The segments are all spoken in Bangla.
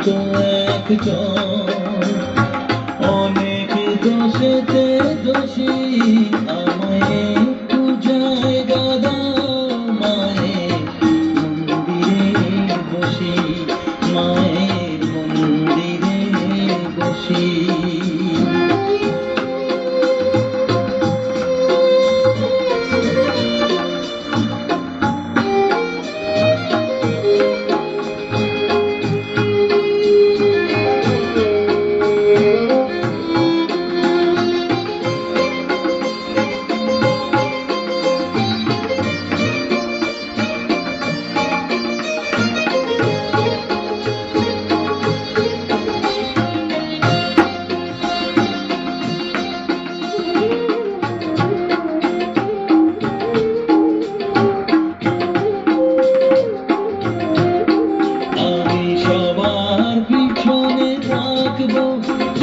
তো একজন, অনেক দোষেতে দোষী, আমায় একটু জায়গা দাও মায়ের মন্দিরে বসি, মায়ের মন্দিরে বসি।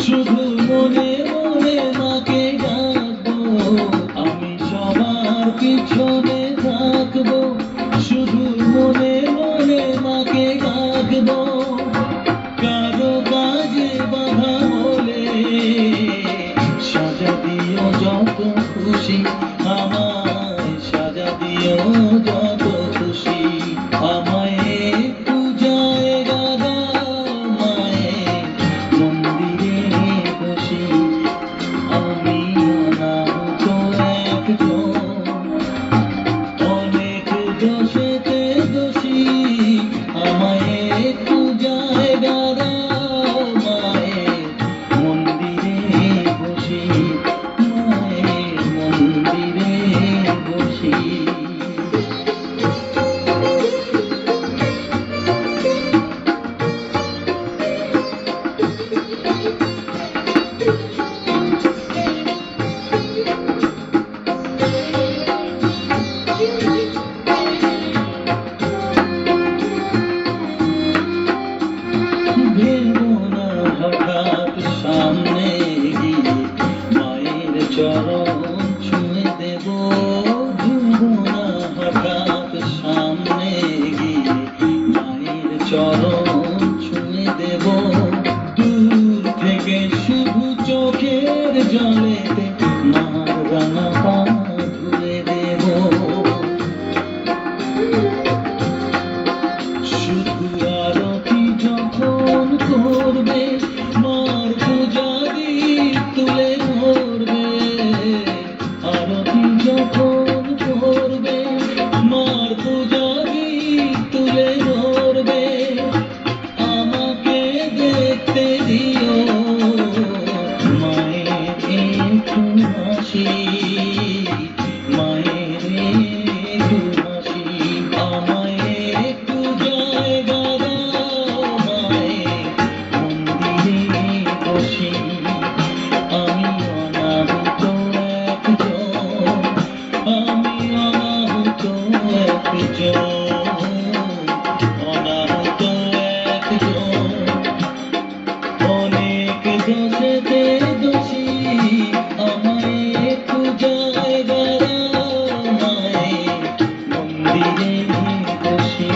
শুধু মনে মনে মাকে ডাকবো, আমি সবার পিছনে থাকবো, শুধু মনে মনে মাকে ডাকবো। কারো কাজে বাধা হলে সাজা দিও যত খুশি, আমায় সাজা দিও যত খুশি, আমায় একটু জায়গা দাও মায়ের মন্দিরে বসি। আমি অনাহত একজন, অনেক দোষেতে দোষী, আমায় একটু জায়গা দাও মায়ের মন্দিরে বসি, মায়ের মন্দিরে বসি। হঠাৎ সামনে গিয়ে মায়ের চরণ ছুঁয়ে দেব, ভেবো না হঠাৎ সামনে গিয়ে মায়ের চরণ ছুঁয়ে দেব। দূর থেকে শুধু চোখের জলেতে মার রাঙা পা ধুয়ে দেব। শুধু আরতি যখন করবে, মার পূজারি তুলে ধরবে, আরতি যখন করবে, মার পূজারি তুলে ধরবে। আমাকে দেখতে দিও মায়ের একটু হাসি, মায়ের একটু হাসি, আমায় একটু জায়গা দাও মায়ের মন্দিরে বসি। আমি অনাহত একজন, আমি অনাহত একজন, অনাহত একজন, অনেক দোষেতে দোষী, আমায় একটু জায়গা দাও মায়ের মন্দিরে বসি,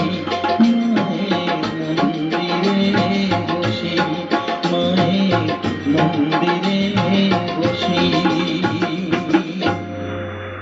মায়ের মন্দিরে বসি, মায়ের মন্দিরে